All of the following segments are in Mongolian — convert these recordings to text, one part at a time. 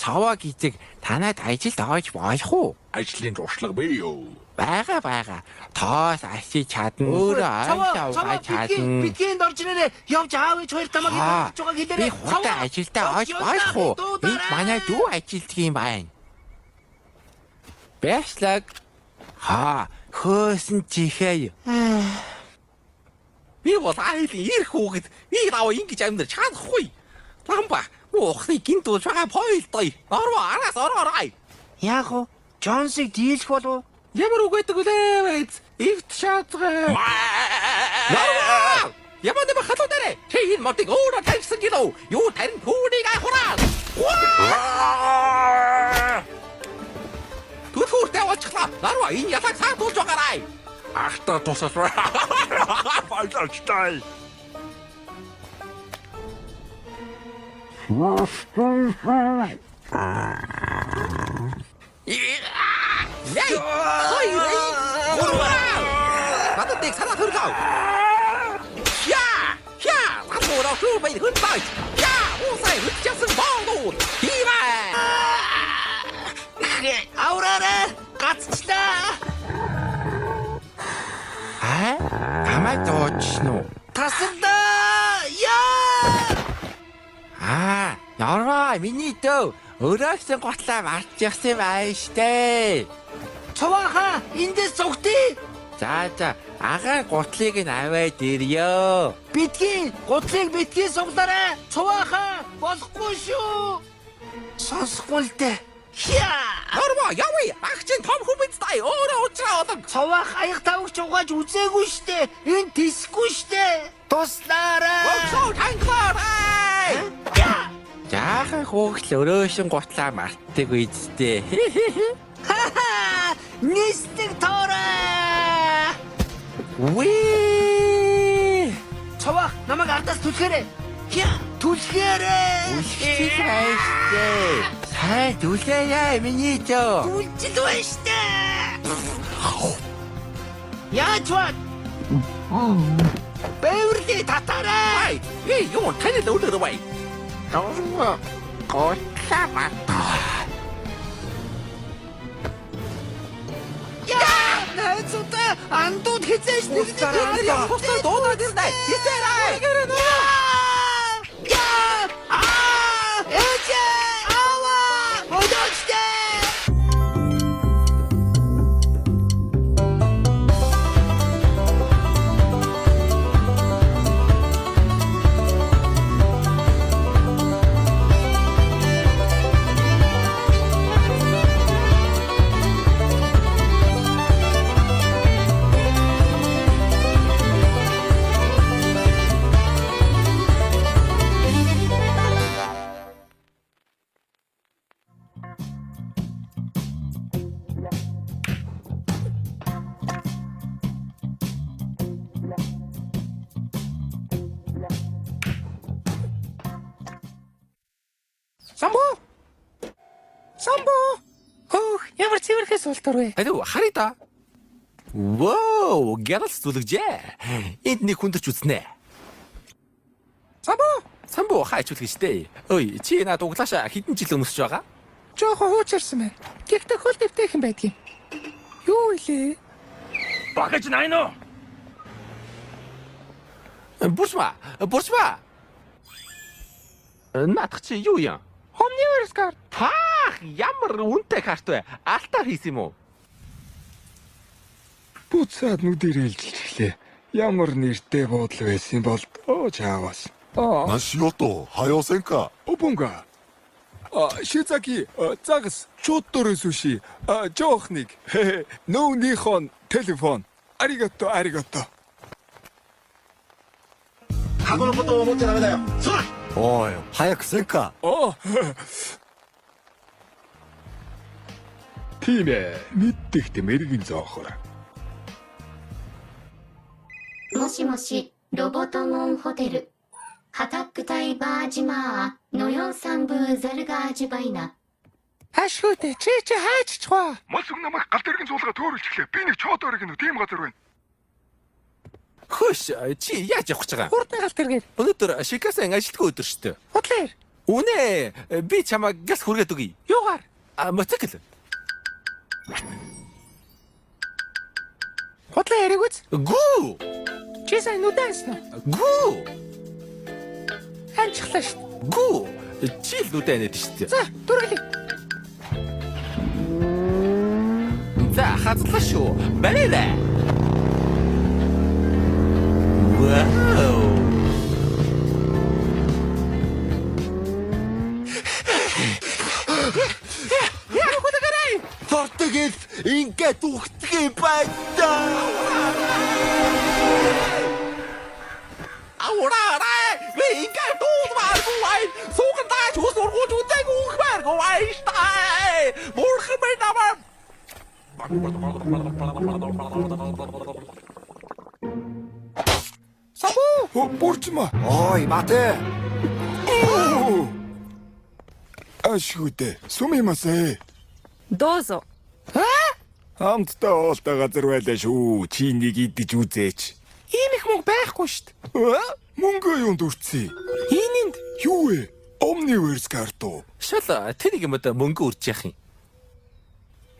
Цаваа гизэг танад ажилд оож болох уу? Ажлын туршлага бий юу? Бага. Тоос асиж чадна. Өөрөө ойлоо угааж чадна. Бидгийнд орж ирээрээ явж аав ээж хоёр тамаг хийж байгаа Би хэлээрээ. хурдан ажилдаа оож болох уу? Энд манай дүү ажилддаг юм байна. Бэслэг. Хөөсөн чихээ. Би бол айлын ирэх хүүхэд би даваа ингэж амьдрч чадахгүй. Ламба ухны гинт болж байгаа пойлтой. Ороо араас ороорой. Яг уу? Джонсыг дийлэх болов? Ямар үг гэдэг үлээ? Ивт шаатгаа. Ямар нэг хатуу дээрээ. Чи энэ модыг өөрөө тавьсан гэлөө. Юу тарин түүнийг ахураа. Түлхүүртэй очихлаа. Нарва энэ ятаг саатуулж байгаарай. Ахта тусаа. Файлчтай. Яй! Надад санаа хөргөө. Лапуура хөрбэй хөнтэй. Усай хүчсэн боолоо. Хивээ. Авраарэ гацчлаа. Тамай доочно. Тасандаа. Нарва миний дөө өрөөсөн готлаа марчихсан байна штэ. Цавааха эндээс зүгтээ. За агаар готлыг нь аваад ирё. Бидгийн гутлыг битгий суглаарай. Цавааха болохгүй шүү. Сонсохгүй л дээ. Нарва явъя. Агчин том хүмэцтэй өөрөө уучраа олог. Цаваах аяг тавгч угааж үзээгүй штэ. Энэ тисгүй штэ. Туслаарай. Гоо танглаарай. Жаахан хөөгл өрөөсөн готлаа мартдаг үсттэй. Нистэг тоорой. Үе! Цаваах намайг ардаас түлхээрэй. Түлхээрэй. Үлчил хайштай. Сайн түлхээрэй миний дөө. Түлжил байна штэ. Яаж вэ? Бэвэрли татаарай. Юу танил өдөр бай. Готлаа мартаа. Найзуудаа андууд хизээш нэгдээ. Хустаа дуудаад ирнэ. Хизээрэй. Самбо. Ямар цэвэрхээс ултар вэ? Алуу харита. Воо, гэрэлс зүлгэжээ. Энд нэг хүндэрч үзнэ. Самбо хайч үлгэжтэй. Ой, чи надад углаашаа хэдэн жил өмсөж байгаа? Жохо хуучирсан байна. Гэхдээ хөл дэвтэйхэн байдгийн. Юу илээ? Багаж найно. Бурсма. Наадах чи юу юм? Хомниверс карт. Ямар үнэтэй карт вэ? Алтаар хийсэн юм уу? Буцаад нүдэрээ илжлээ. Ямар нэртэй буудал байсан бол чаавас. Насиото, хаёсенка. Обунга. Шизаки, загас, чоттор суши, жоохник. Нүүнийхон телефон. Аригато. カゴのことを思っちゃダメだよ。そうだ。おい、早くせんか。 Тийм ээ. Мэддэгт мэрэгэн зоохор. もしもし、ロボトモンホテル。ハタックタイバージマー、ノヨンサンブーザルガージバイナ。 Хашгүйтэй чи хайч чгаа. Мас үг намайг гал дэргэн зуулга төөрөлчлээ. Би нэг чот орог нь тийм газар байна. Хөш, чи яаж явах гэж байгаа? Хурдан галт тэргээр. Өнөөдөр Шикасан ажилтгүй өдөр шүү дээ. Худлаар. Үнэ би чамаа газ хүргээд өгье. Юугаар? Мотоцикл. Хотлоо яриг үз. Гүү. Чи сайн нүдэнс нэ? Гүү. Ханчлаа шүү. Гүү. Чи л нүдэ нэт шүү дээ. За, дүргэлээ. За, хазлаа шүү. Барайла. Вау. Тортогэл ингээд үхдэг юм байна. Аураарай. Би ингээд дуудмааргүй. Суугандаа ч ус ургууч үдэг үхмээргүй байштай. Муурхан мэй намаа. Бурчма. Ой, мате. Ашгүйдэ. Сумимасэ. どうぞ。 Хамтдаа уултаа газар байлаа шүү. Чи нэг идэж үзээч. Ийм их мөнгө байхгүй шүү дээ. Мөнгө юунд үрцээ? Ийнинд Юу вэ? Omniverse карту. Шал тэнийг юм да мөнгө үрж яах юм.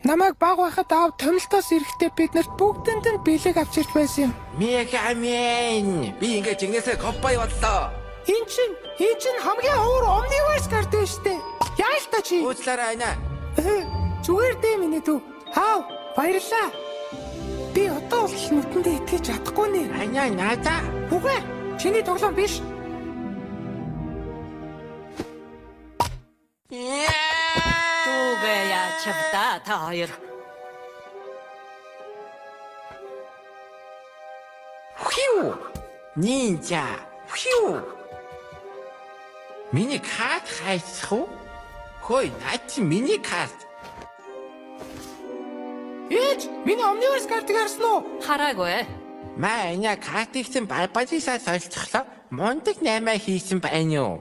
намайг баг байхад аав томилтоос ирэхдээ биднэрт бүгдэнд нь бэлэг авчирч байсан юм. Мегамэн. Би ингээд жигнэсээ копай боллоо. Энд чинь хамгийн уур Omniverse карт байна шүү дээ. Яаж та чи? Уучлаарай ана. Зүгээр дээ миний дүү. Аав, баярлаа. Би одоо бол нүдэндээ итгэж чадахгүй нэ. Аня наада. Үгүй. Чиний тоглоом биш. Түүгээ яачвда та хоёр. Хиу. Нинжа. Хиу. Миний карт хайцах уу? Хөөе, наад чи миний карт. Ээж, миний Omniverse картыг харсан уу? Хараагүй. Маа энэ картыг чинь Барбарисаа солилцохлоо. Мундаг 8 хийсэн байна юу?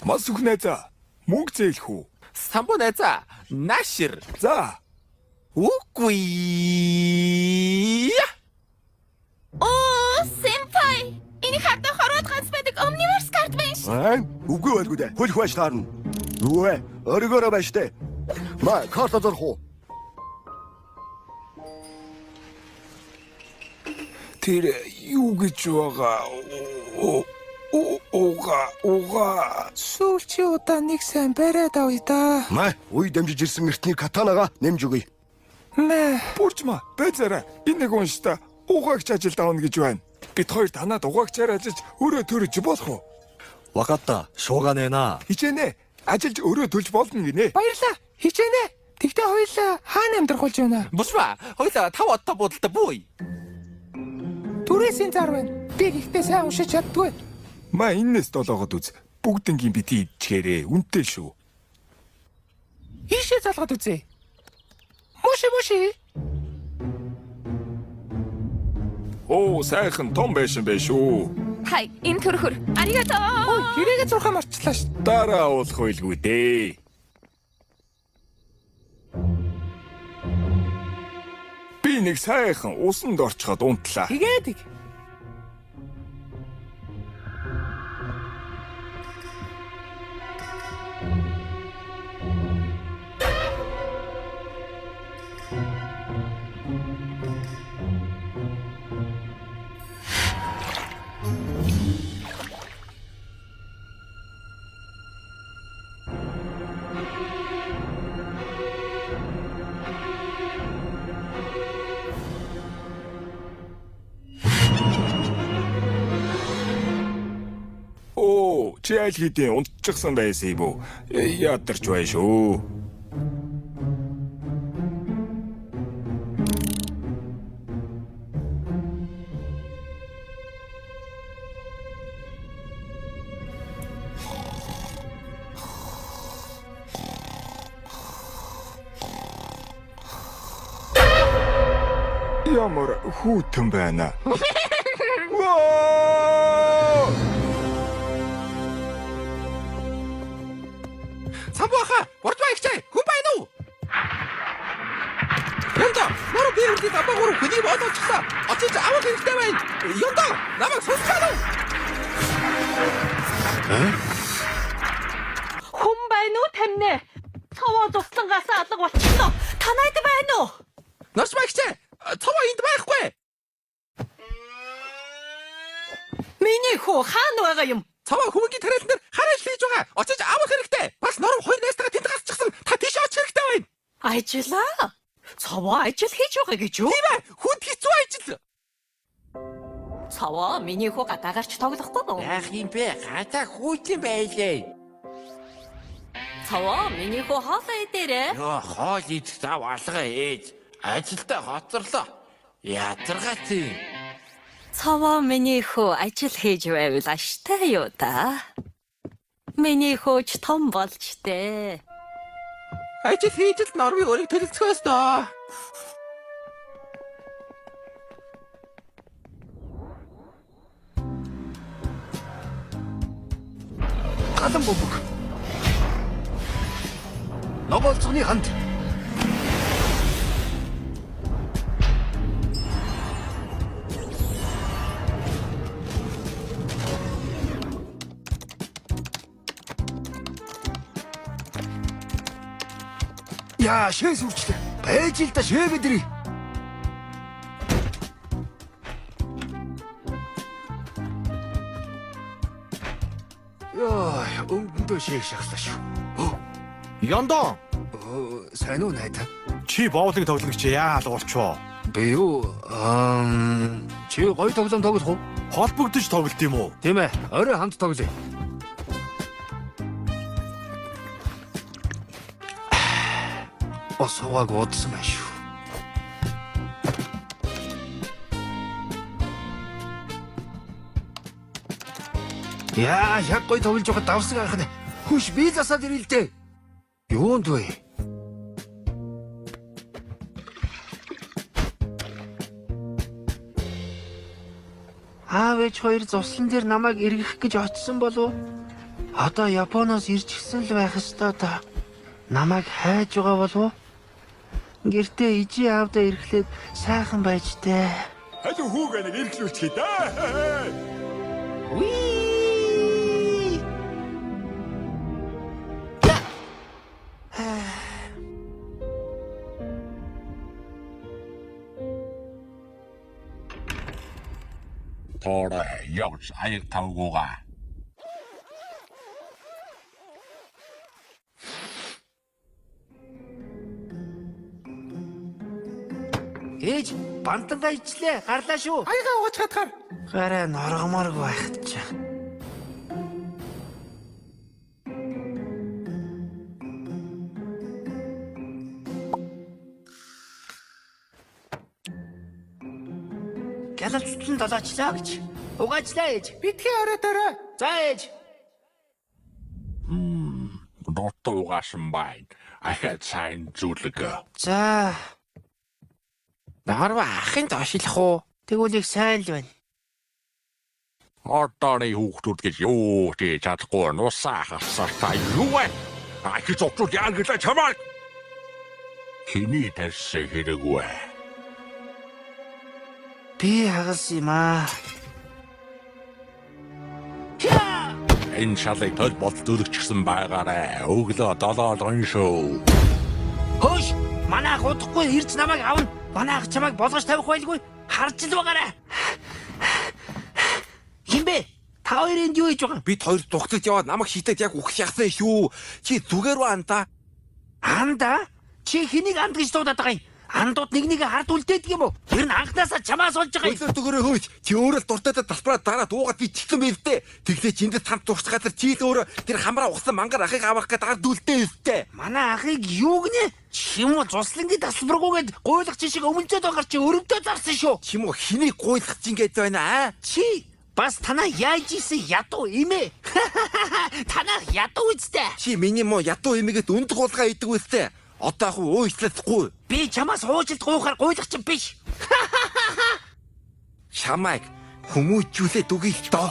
Мас үхнээза. Мөнгө зээлэх үү? Самбу найзаа. Нашир. За. Үгүй. Оо, сэмпай. Энийг хатан хорвоод ганц байдаг Omniverse карт байна ш. Үгүй байлгүй дээ. Хөлх байж таарна. Юу вэ? Оргороо байж тээ. Ма, карта зорх уу? Тэр юу гэж байгаа? Уга. Сүүл чи удаа нэг сайн бариад авъя да. Ма, үй дэмжиж ирсэн эртний катанага нэмж өгье. Мэ. Бурчма, байцаараа. Энэ нэг уншта. Угаагч ажилд авна гэж байна. Бид хоёр танаад угаагчаар ажиллаж өөрөө төрөж болох уу? わかった。しょうがねえな。 Хичээнэ. Ажиллаж өөрөө төлж болно гинэ. Баярлаа. Хичээнэ. Тэгтээ хоёулаа хаана амьдрах болж байна? Бусма. Хоёлаа 5 отто бодолтой бүү. Түрээсийн зар байна. Би ихтэй сайн уншиж чаддгүй. Ма энэс долоогод үз. Бүгднгийн бити идчихээрээ. Үнтэй шүү. Ийшээ залгаад үзье. Муши. Оо, сайхан том байшин байх шүү. はい、энэ төрхөр. Аригато. Ой, хэрэгэ зурхаа марчлаа ш. Дараа уулах байлгүй дээ. Би нэг сайхан усанд орчход унтлаа. Тэгээд Оо, чи аль хэдийн унтчихсан байсан юм уу? Ядарч бай шүү. Ямар хүүтэн байна. Самбуха. Урд байгчаа. Хүн байна уу? Ёндоо наруу би үрдий дамбаагуур хөнийг бодоочсон. Очиж авах хэрэгтэй байна. Ёндоо намайг сонсгоо. Хүн байна уу тамнэ? Цаваа зовлонгаас алга болчихно. Танайд байна уу? Норч багч. Цаваа энд байхгүй. Миний хүү хаана байгаа юм? Цаваа хүмүүний тариалан дээр хараач хийж байгаа. Очиж авах хэрэгтэй. Бас норм хоёр найстайгаа тэнд гарчихсан. Та тийш очих хэрэгтэй байна. Ажлаа. Цаваа ажил хийж байгаа гэж юу? Тийм ээ. Хүнд хэцүү ажил. Цаваа миний хүү гадаагарч тоглохгүй нөө. Яах юм бэ? Гадаа хүүтэн байлээ. Цаваа миний хүү хоолой идээрээ. Йоо, хоол идэх зав алга ээж. Ажилдаа хоцорлоо. Ядаргаа тийм. Цаваа миний хүү ажил хийж байвал аштай юу та? Миний хөөч том болж дээ. Ажил хийж л нормыг өөрийг төлөвлөсгөөс доо. Галан бөмбөг. Ногоолцооны ханд. Яа, шээс үрчлээ. Байж л да шээ бидний. Яа, өнгөндөө шээ шахлаа шүү. Ёндоо, Сайн уу найдаа? чи боулинг тоглогч яа алгуулчвоо? Би юу чи гоё тоглоом тоглох уу? Холбогдож тоглолт юм уу? Тийм ээ, орой хамт тоглоё. Бас угааг удсан байна шүү. Яа, яг гоё тоглож байгаа давсаг анх нь. Хүш би засаад ирэл дээ. Юунд вэ? Аав ээж хоёр зуслан дээр намайг эргэх гэж очсон болов. Одоо Японоос ирж гисэн л байх ёстой та. Намайг хайж байгаа болов. Гэртээ ижи аавдаа ирэхлээр сайхан байж тээ. Халу хүүгээ нэг иргэлүүлчихье да. Тоорой явж аяг тавгуугаа. Ээж, бантангаа ичлээ. Гарлаа шүү. Аяга ууч хатгаар. Гараа норгоморг байхад ч. Гэлэлцэн долоочлаа гэж. Угаачлаа ээж. Битгий оройдорой. За ээж. Дортуугаасан байна. Ахад сайн зүлэг. За. Наарва ахын доошлох уу? Тэгвэл их сайн л байна. Ордооны хүүхдүүд гэж юу ч чадахгүй нусаа хасаалтаа юу вэ? Ахи зовчууд яа гэж чамаа. Хиний тэрсэ хэрэггүй. Би хагас юм аа. Энэ шалыг төл болдуулчихсан байгаарэ. Өглөө 7 шүү. Хөөш! Манайх удахгүй ирж намайг авна. Манайх чамайг болгож тавих байлгүй. Харж л байгаарай. Хинбэ? Та хоёр энд юу хийж байгаа? Бид хоёр дугтаж яваад намайг шийдээд яг ухах яхсан шүү. Чи зүгээр үү анда? Анда? Чи хэнийг анд гэж дуудаад байгаа юм? Андууд нэг хард үлдээдэг юм уу? Тэр нь анхнаасаа чамаас олж байгаа юм. Өглөө төгөрөө хөөч. Чи өөрөө л дуртайдаа талбараа дараа дуугаад би чигсэн байвдээ. Тэглээ чи эндээс хамт зурчих газар чи л өөрөө тэр хамраа ухсан мангар ахыг авах гэдэг ард үлдээ өстэй. Манай ахыг юу гинэ? Чимүү цуслангийн тасалбаргүйгээд гуйлах чи шиг өмнөд огаар чи өрөвдөө зарсан шүү. Чимүү хэнийг гуйлах чинь гэж байна аа? Чи бас танаа яаж исэн ядуу имэ? Танаа ядуу үстэй. Чи миний мо ядуу имигэд үнд гуулгаа идэг үстэй. Одоо ах уучлахгүй. Би чамаас уучлалт гуйхаар гуйлах чинь биш. Чамайг хүмүүжүүлээд үгүй л доо.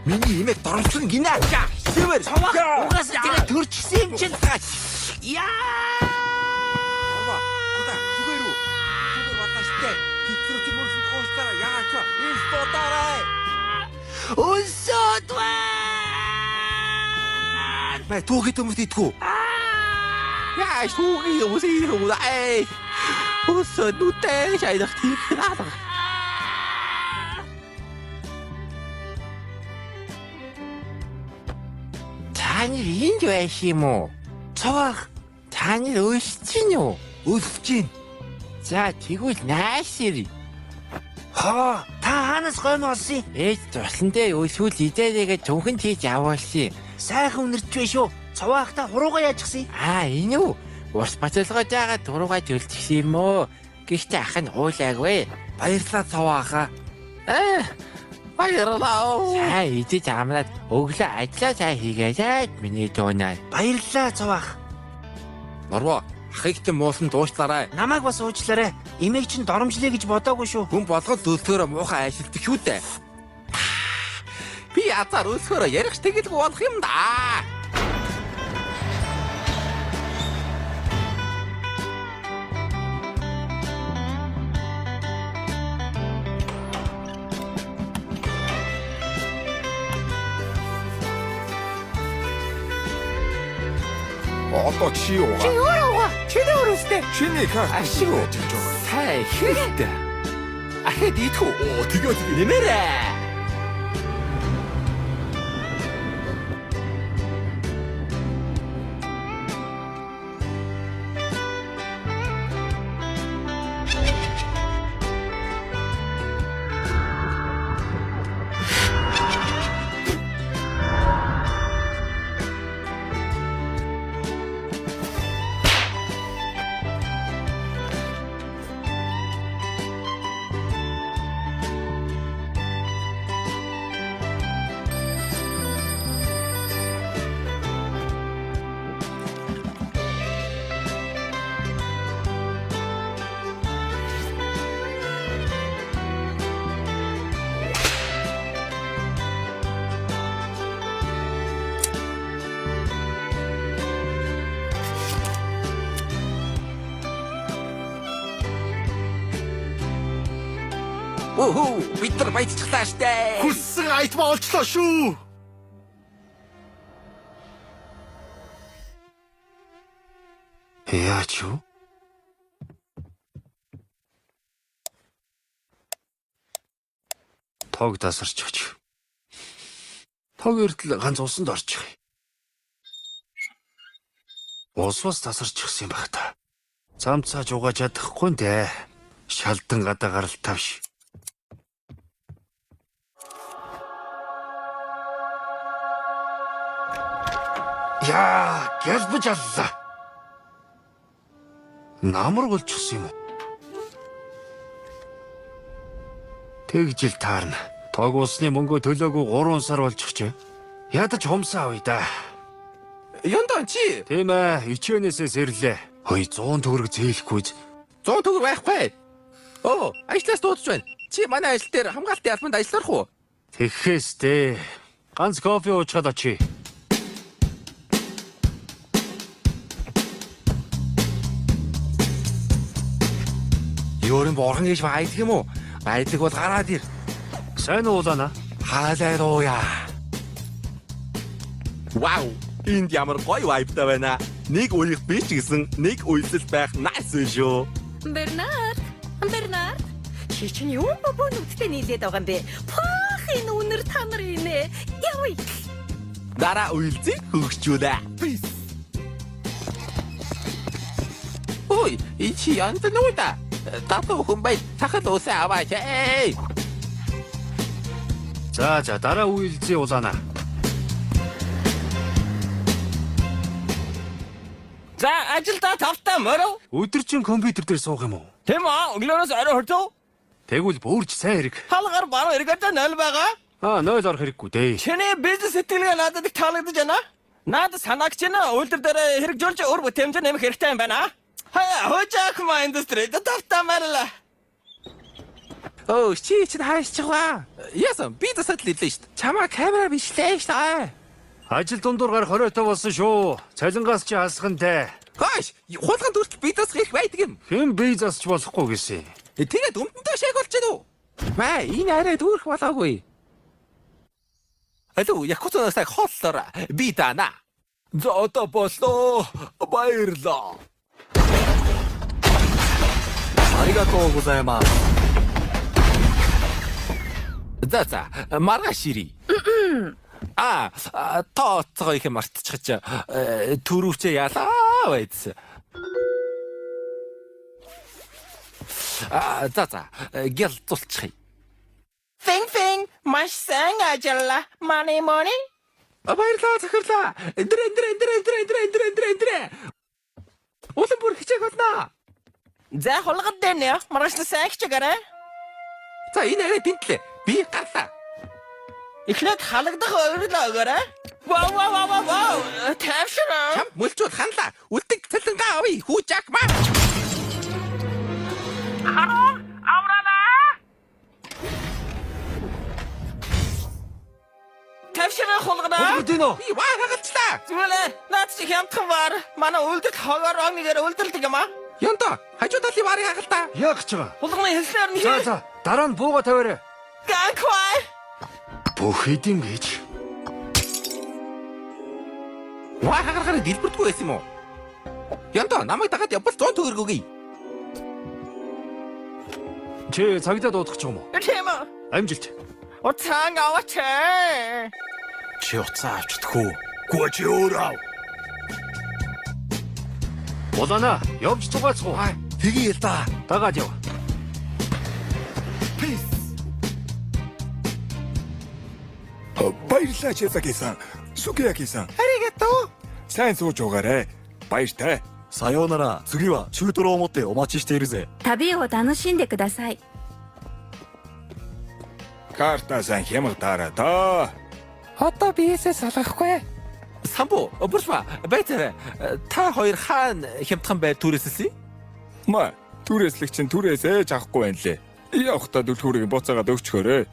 Миний имийг дорсон гинэ. Сэвэр. Угаас тэгээ төрчихсөн юм чинь. Яа! Өсөдвэн! Бай түүхий төмөс идэггүй. Яа, түүхий төмөс идэггүй. Ай. Өсөдвэн шайдах тийх наалга. Таны энд байх юм уу? Цавах. Таны өсөж чинь юу? Өсөж чинь. За тэгвэл наашир. Та хаанаас гойн болсон? Ээж тусландээ өсвөл идээрээгээ зөвхөн тийж явуулсан. Сайхан үнэрч вэ шүү. Цаваахта хуруугаа яачихсан. Энэ үү? Ус бацалгаж байгаа дуруугаа төлчихсөн юм уу? Гэхдээ ах нь уулаагүй. Баярлалаа цавааха. Баярлалаа. Идэж амнаад өглөө ажиллаа сайн хийгээсэй миний дуунаа. Баярлалаа цаваах. Норвоо. Ахыгтэн муусан дуушлаарай. Намайг бас уучлаарай. Имийг чинь доромжлээ гэж бодоогүй шүү. Хүн болгол зөвлөхөөрөө муухай ажилтдаг шүү дээ. Би язаар өсөхөөрөө ярих тэгэлгүй болох юм да. Одоо чи юу? Чи өөрөө чиний өрөөстэй. Чиний хаа Ашиг. ажиллаж байгаа. Сай хэрэгтэй. Ахад идэх үү? Тэгээд нэмэрээ. Бид нар баяжчихлаа штэ. Хүссэн айтма олчлоо шүү. Яач юу? Тог тасарч өгч. Тог эртэл ганц усанд орчих. Усвас тасарч өгсөн юм баг та. Замцааж угааж чадахгүй нэ. Шалдан гадаа гаралтавш. Яа, гялбаж аллаа. Намар болчихсон юм уу? Тэгжил таарна. Тог усны мөнгөө төлөөгүй 3 сар болчихжээ. Ядаж хумсаа авъя да. Яндаа чи? Тийм ээ, ичээнээсээ сэрлээ. Хөөе 100 төгрөг зээлэхгүй. 100 төгрөг байхгүй. Ажлаас дуудаж байна. Чи манай ажил дээр хамгаалтын албанд ажиллах уу? Тэгэхээс дээ. Ганц кофе уучгаад очие. Ёрын борхон гэж байдаг юм уу? Байдаг бол гараад ир. Сайн уулана. Хаалай рууя. Вау! Энд ямар гоё вайбтай байна. Нэг уйлах би ч гэсэн нэг уйлсэл байх nice шүү. Бернард. Чи чинь юу бобонуудтай нийлээд байгаа юм бэ? Пах энэ үнэр та нар инэ. Явъя. Дараа уйлзыг хөгжүүлээ. Ой, чи янз нүда. Татуу хүн бай тахад усаа аваач. За дараа үйлзээ улаана. За ажилдаа тавтаа моров. Өдөржин компьютер дээр суух юм уу? Тийм аа, өглөөс орой хортов. Тэгвэл бүрж сайн хэрэг. Халгаар баруун эргээд 0 байгаа. 0 орох хэрэггүй дээ. Чиний бизнес сэтгэлгээ надад их таалагдаж байна. Надад санаагч байна. Үйлдвэр дээр хэрэгжүүлж өр бүтэмж нэмэх хэрэгтэй юм байна. Хожаах ма индустрид тавтамаарла. Чи хаашчих вэ? Яасан би засаад л илээ шүү дээ. Чамаа камера бичлээ шүү дээ. Ажил дундуур гарах хориотой болсон шүү. Цалингаас чи хасхантай. Хөөш, хулганд хүртэл би засах их байдаг юм. Хэн бие засч болохгүй гэсэн. Тэгээд өмдөнтэй шаг болж байна уу? Маа энэ арай дүүрэх болоогүй. Алуу якуцаасаа хооллоо. Би дана. За одоо боллоо. Баярлаа. 아리가또 고자이마스. За маргааш ирий. Тооцоо их мартчихж төрөвчөө ялаа байц. За гэл цулчих. Финг маш сайн ажиллаа. Money. Баярлаа захирлаа. Дрэ. Улам бүр хичээх болно. За хулгад дээр нэ. Маргааш нь сайн хичээгээрэй. За энэ арай тэнтлээ. Би гарлаа. Эхлээд халагдах ойрлоо өгөөрэй. Вау. Тавшраа. Чам мөлчүүд ханлаа. Үлдэг цалингаа авъя. Хүүжак маа. Тавшраа хулгадаа. 디노. Би ваагаглаа. Зүгэлээ. Наад чи хямдхан баар. Манай үлдэл хогоор омигээр үлдэлдэг юм аа. Янта хажуу талын варыг хагалта. 야그쳐가. Хулганы хэлснээр нь хий. 자, дараа нь бууга тавиарай. Ганхвай. Бүх хэдийн гэж. Ваагагараа дэлбэрдгүй байсан юм уу? Янта намайг дагаад явбал 100 төгрөг өгье. 제 자기다 어떻게 좀. Тэма. амжилт. Уцаан аваач. Чи уцаа авчдаггүй. Гүа чи өөрөө. Улаана, явж тугаацгүй. Тгий л да. Дагаад яв. Баярлалаа Чезаки-сан. Сукияки-сан. Аригато. Сайн сууж уугаарай. Баяртай. さようなら。次は中トロを持ってお待ちしているぜ。旅を楽しんでください。 Картасан хямгатаараа доо. Одоо биесээ салгахгүй. Самбу, буршма, байцаарай. Та хоёр хаана хямдхан байр түрээсэлсэн? Ма, түрээслэг чинь түрээсээ авахгүй байна лээ. Явахтаа дүлхүүрийг буцаагаад өгчхөөрэй.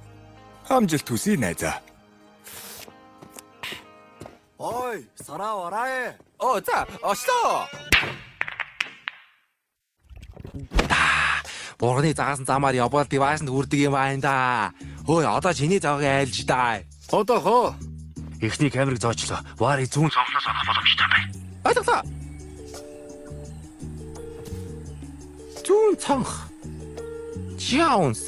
Амжилт хүсье найзаа. 어이, 살아와라. За, очлоо. Борны заасан замаар явбал девайсанд хүрдэг юм байна да. Ой, одоо чиний завыг айлж да. 어떠호? ихний камерыг зоочлоо. Варыг зүүн цонхноос олох боломжтой байна. Ойлголоо. Зүүн цонх. Jones.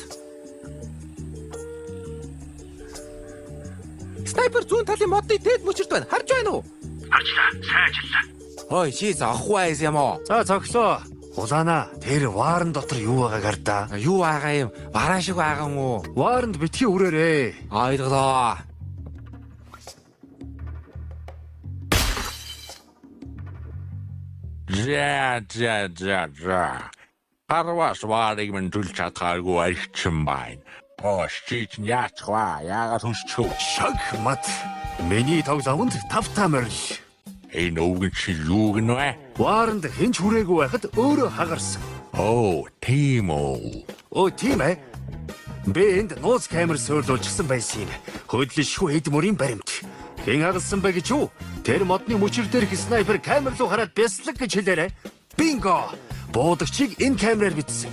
Снайпер зүүн талын модны дэд мөчөрт байна. Харж байна уу? Харчлаа. Сайн ажиллаа. Ой, чи зоохгүй байсан юм уу? За, зогсоо. Улаана, тэр ваарн дотор юу байгааг хардаа. Юу байгаа юм? Бараа шиг байгаа юм уу? Ваарнд битгий үрээрээ. Ойлголоо. За. Харвас варыг мэн түлж чадхааргүй арчин байна. Чич яачгаа яагаад хүсчихв? Шахмат. Миний тог завнд тавтамэр. Энэ өвгөн чи юу гэнэ? Ваарнд хинч хүрээгүй байхад өөрөө хагарсан. Тийм үү. Тийм ээ. Би энд нууц камер суйрлуулчихсан байсан юм. Хөдлөшгүй хэд мөрийн баримт. Хэн хагалсан бэ гэж юу? Тэр модны мөчөр дээрх снайпер камер руу хараад бяслаг гэж хэлээрэй. Бинго! Буудагчийг энэ камераар бичсэн.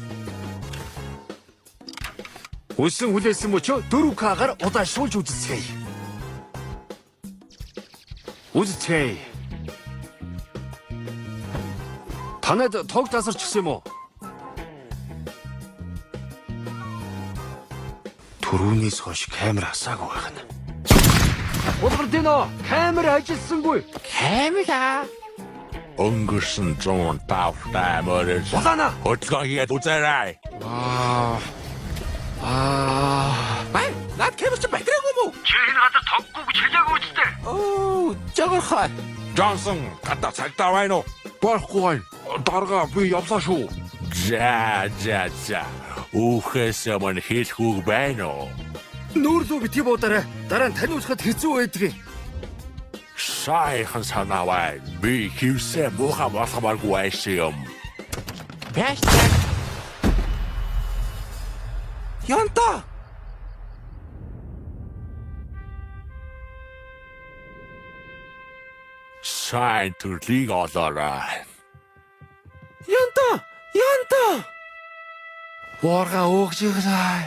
Үсэн хүлээсэн мөчөө 4К-гаар удаашруулж үзцгээе. Үзцгээе. Танад тог тасарчихсан юм уу? Түрүүнээс хойш камер асаагүй байна. Улгардино, камер ажилласангүй. Камера. Өнгөрсөн 105 мөрөс. Улаана. Хөдөлгөөн хийгээд үзээрэй. Бай, над камер чи батарейгүй мүү? Чи энэ газар тоггүй гэж хэлээгүй үстэй. Жогорхой. Джонсон, гадаа цагтаа байна уу? Байхгүй байна. Дарга би явлаа шүү. За. Үхээс өмнө хэлэх үг байна уу? Нүүрлүү битгий буудаарай. Дараа нь таниулахад хэцүү байдгийг. Сайхан санаа байна. Би хийвсээ муухай болохмааргүй байсан юм. Бяштай. Янта. Сайн төрлийг олоорой. Янта. Уурга өгч иглээ.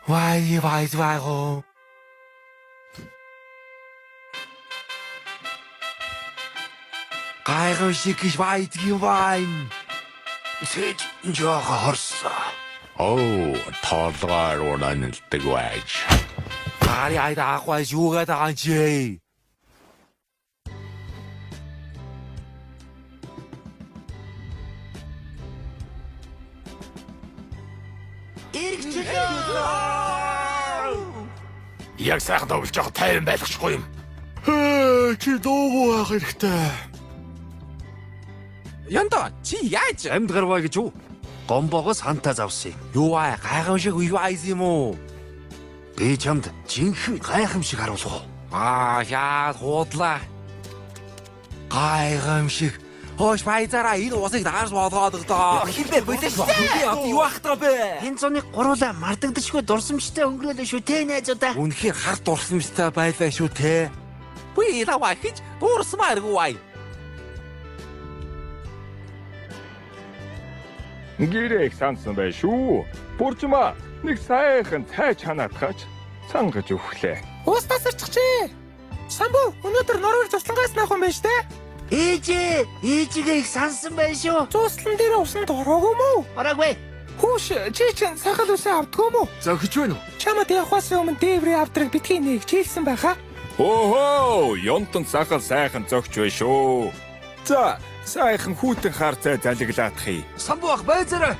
Вай вайгоо. Гайхамшиг гэж байдгийн вайн. Сэж жоохон хорсоо. Оо, толгой руу нанилдаг байж. Хари айда ахвай юугаад байгаа юм чи? Яг сайхан тоглож байгаа тайван байлгачихгүй юм. Чи дуугүй байх хэрэгтэй. Янда чи яаж Амьд гарваа гэж юу? Гомбоогоос хантаа завсан. юу аа гайхамшиг уйвайс юм уу? Би чамд жинхэнэ гайхамшиг харуулах уу? Яа хуудлаа. Гайхамшиг. Хоош баязаараа энэ усыг даарс болгоод өгдөө. Хинбэ бүлэш ба. Би одоо юу ахтаа бэ? Энэ зуны гуруула мартагдчихгүй дурсамжтай өнгөрөөлөө шүү те найзуудаа. Үнэхээр харт дурсамжтай байлаа шүү те. Би лаваа хийж дурсмааргүй бай. Гэрэг сансан бай шүү. Буржма нэг сайхан цай чанаатгаач сангаж өглөө. Уустаас ирчихжээ. Самбу өнөөдөр норвег туслангаас наах юм байна штэ. Ээжигээ их сансан байх шүү. Зууслан дээр усан дураагүй мүү? Ороогүй. Хүүш чи чин сахал усаа авдгүй мүү? Зохиж байна уу? Чамд явахаас өмнө дээврийн авдрыг битгий нэг чийлсэн байхаа. Охоо, ёнтон сахал сайхан зөгч бай шүү. За, сайхан хүүтэн хар цай залгилаадах юм. Самбуу ах байзаараа.